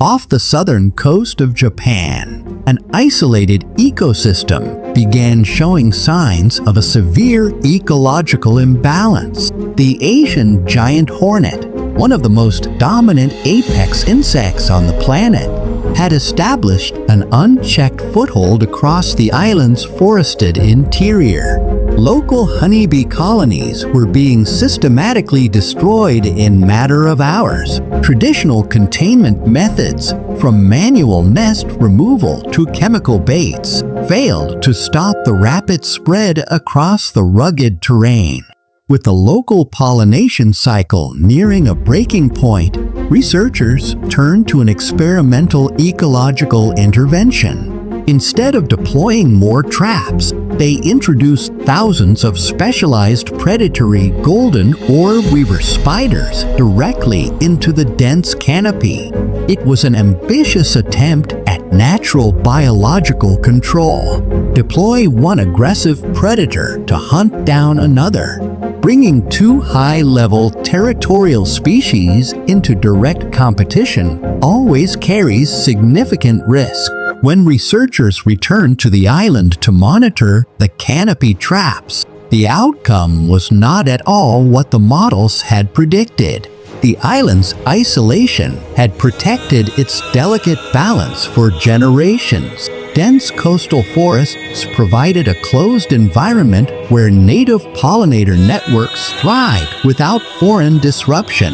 Off the southern coast of Japan, an isolated ecosystem began showing signs of a severe ecological imbalance. The Asian giant hornet, one of the most dominant apex insects on the planet, had established an unchecked foothold across the island's forested interior. Local honeybee colonies were being systematically destroyed in a matter of hours. Traditional containment methods, from manual nest removal to chemical baits, failed to stop the rapid spread across the rugged terrain. With the local pollination cycle nearing a breaking point, researchers turned to an experimental ecological intervention. Instead of deploying more traps, they introduced thousands of specialized predatory golden orb weaver spiders directly into the dense canopy. It was an ambitious attempt at natural biological control. Deploy one aggressive predator to hunt down another. Bringing two high-level territorial species into direct competition always carries significant risk. When researchers returned to the island to monitor the canopy traps, the outcome was not at all what the models had predicted. The island's isolation had protected its delicate balance for generations. Dense coastal forests provided a closed environment where native pollinator networks thrived without foreign disruption.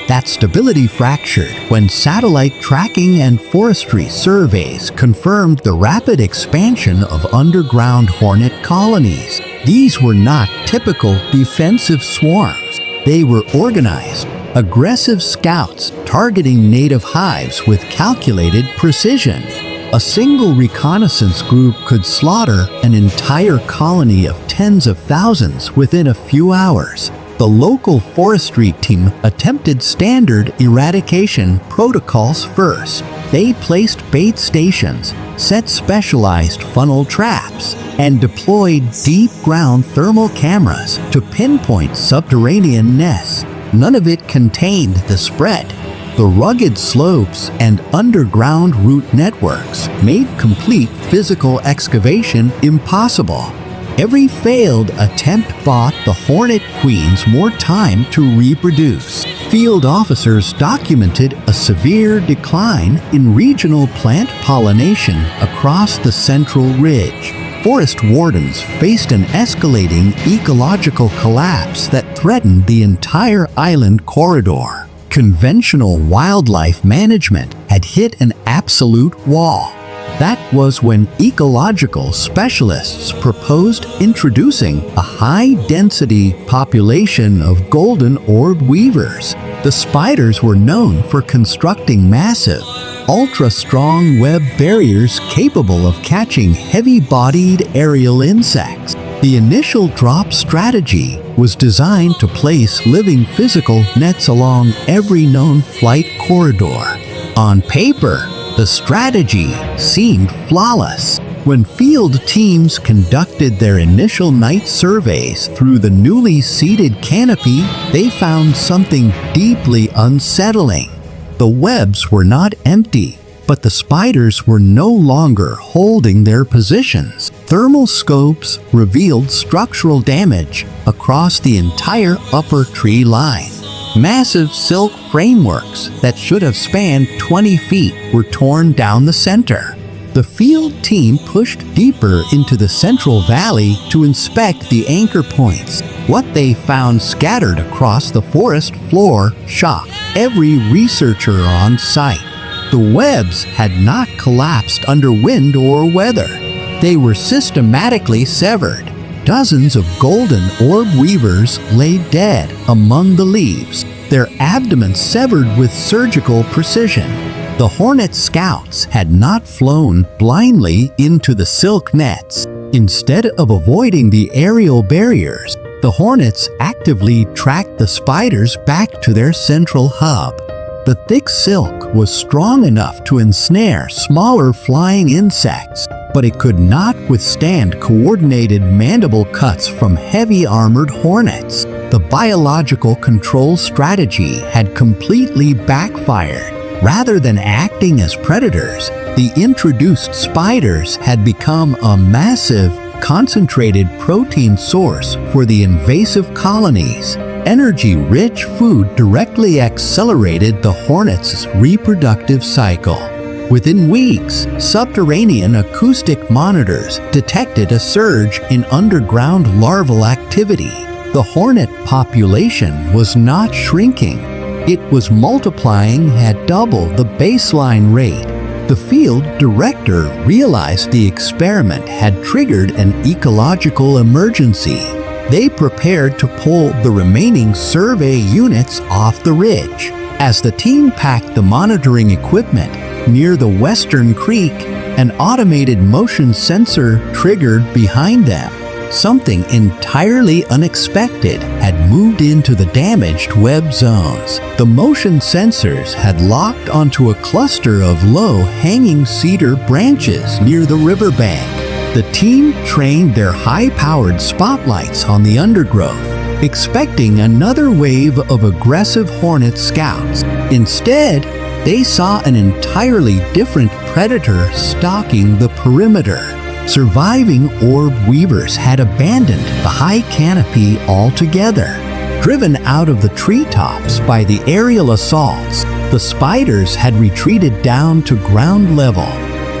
That stability fractured when satellite tracking and forestry surveys confirmed the rapid expansion of underground hornet colonies. These were not typical defensive swarms. They were organized, aggressive scouts targeting native hives with calculated precision. A single reconnaissance group could slaughter an entire colony of tens of thousands within a few hours. The local forestry team attempted standard eradication protocols first. They placed bait stations, set specialized funnel traps, and deployed deep ground thermal cameras to pinpoint subterranean nests. None of it contained the spread. The rugged slopes and underground root networks made complete physical excavation impossible. Every failed attempt bought the hornet queens more time to reproduce. Field officers documented a severe decline in regional plant pollination across the central ridge. Forest wardens faced an escalating ecological collapse that threatened the entire island corridor. Conventional wildlife management had hit an absolute wall. That was when ecological specialists proposed introducing a high-density population of golden orb weavers. The spiders were known for constructing massive, ultra-strong web barriers capable of catching heavy-bodied aerial insects. The initial drop strategy was designed to place living physical nets along every known flight corridor. On paper, the strategy seemed flawless. When field teams conducted their initial night surveys through the newly seeded canopy, they found something deeply unsettling. The webs were not empty, but the spiders were no longer holding their positions. Thermal scopes revealed structural damage across the entire upper tree line. Massive silk frameworks that should have spanned 20 feet were torn down the center. The field team pushed deeper into the central valley to inspect the anchor points. What they found scattered across the forest floor shocked every researcher on site. The webs had not collapsed under wind or weather. They were systematically severed. Dozens of golden orb weavers lay dead among the leaves, their abdomens severed with surgical precision. The hornet scouts had not flown blindly into the silk nets. Instead of avoiding the aerial barriers, the hornets actively tracked the spiders back to their central hub. The thick silk was strong enough to ensnare smaller flying insects, but it could not withstand coordinated mandible cuts from heavy armored hornets. The biological control strategy had completely backfired. Rather than acting as predators, the introduced spiders had become a massive, concentrated protein source for the invasive colonies. Energy-rich food directly accelerated the hornets' reproductive cycle. Within weeks, subterranean acoustic monitors detected a surge in underground larval activity. The hornet population was not shrinking. It was multiplying at double the baseline rate. The field director realized the experiment had triggered an ecological emergency. They prepared to pull the remaining survey units off the ridge. As the team packed the monitoring equipment near the western creek, an automated motion sensor triggered behind them. Something entirely unexpected had moved into the damaged web zones. The motion sensors had locked onto a cluster of low-hanging cedar branches near the riverbank. The team trained their high-powered spotlights on the undergrowth, expecting another wave of aggressive hornet scouts. Instead, they saw an entirely different predator stalking the perimeter. Surviving orb weavers had abandoned the high canopy altogether. Driven out of the treetops by the aerial assaults, the spiders had retreated down to ground level.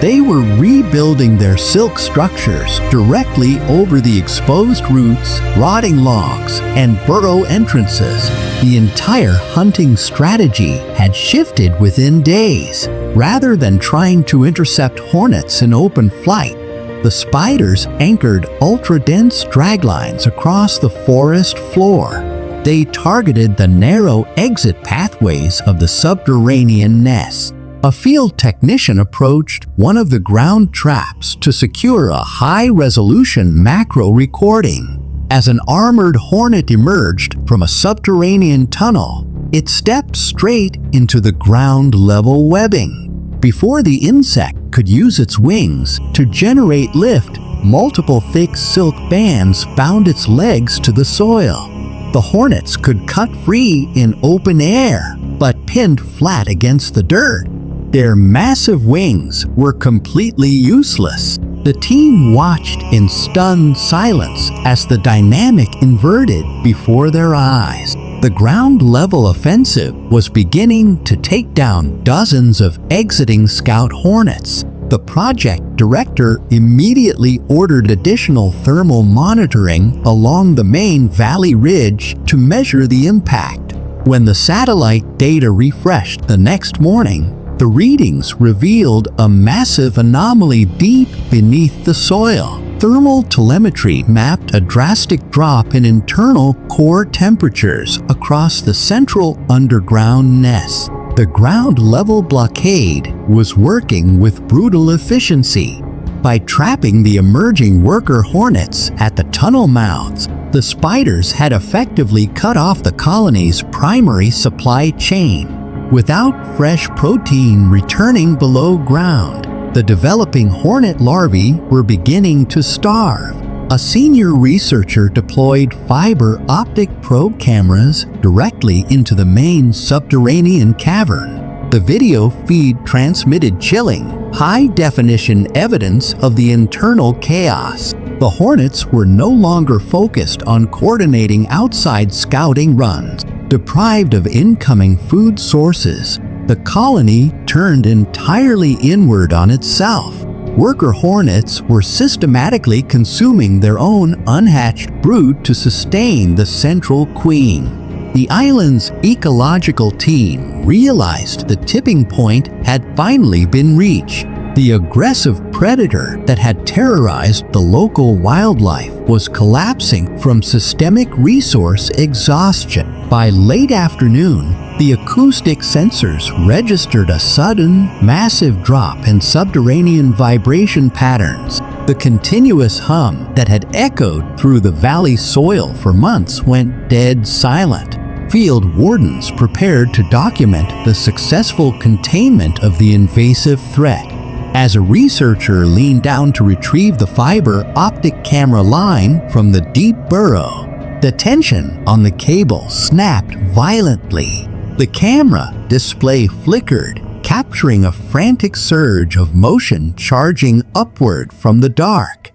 They were rebuilding their silk structures directly over the exposed roots, rotting logs, and burrow entrances. The entire hunting strategy had shifted within days. Rather than trying to intercept hornets in open flight, the spiders anchored ultra-dense draglines across the forest floor. They targeted the narrow exit pathways of the subterranean nests. A field technician approached one of the ground traps to secure a high-resolution macro recording. As an armored hornet emerged from a subterranean tunnel, it stepped straight into the ground-level webbing. Before the insect could use its wings to generate lift, multiple thick silk bands bound its legs to the soil. The hornets could cut free in open air, but pinned flat against the dirt. Their massive wings were completely useless. The team watched in stunned silence as the dynamic inverted before their eyes. The ground-level offensive was beginning to take down dozens of exiting scout hornets. The project director immediately ordered additional thermal monitoring along the main valley ridge to measure the impact. When the satellite data refreshed the next morning, the readings revealed a massive anomaly deep beneath the soil. Thermal telemetry mapped a drastic drop in internal core temperatures across the central underground nests. The ground-level blockade was working with brutal efficiency. By trapping the emerging worker hornets at the tunnel mouths, the spiders had effectively cut off the colony's primary supply chain. Without fresh protein returning below ground, the developing hornet larvae were beginning to starve. A senior researcher deployed fiber optic probe cameras directly into the main subterranean cavern. The video feed transmitted chilling, high-definition evidence of the internal chaos. The hornets were no longer focused on coordinating outside scouting runs. Deprived of incoming food sources, the colony turned entirely inward on itself. Worker hornets were systematically consuming their own unhatched brood to sustain the central queen. The island's ecological team realized the tipping point had finally been reached. The aggressive predator that had terrorized the local wildlife was collapsing from systemic resource exhaustion. By late afternoon, the acoustic sensors registered a sudden, massive drop in subterranean vibration patterns. The continuous hum that had echoed through the valley soil for months went dead silent. Field wardens prepared to document the successful containment of the invasive threat. As a researcher leaned down to retrieve the fiber optic camera line from the deep burrow, the tension on the cable snapped violently. The camera display flickered, capturing a frantic surge of motion charging upward from the dark.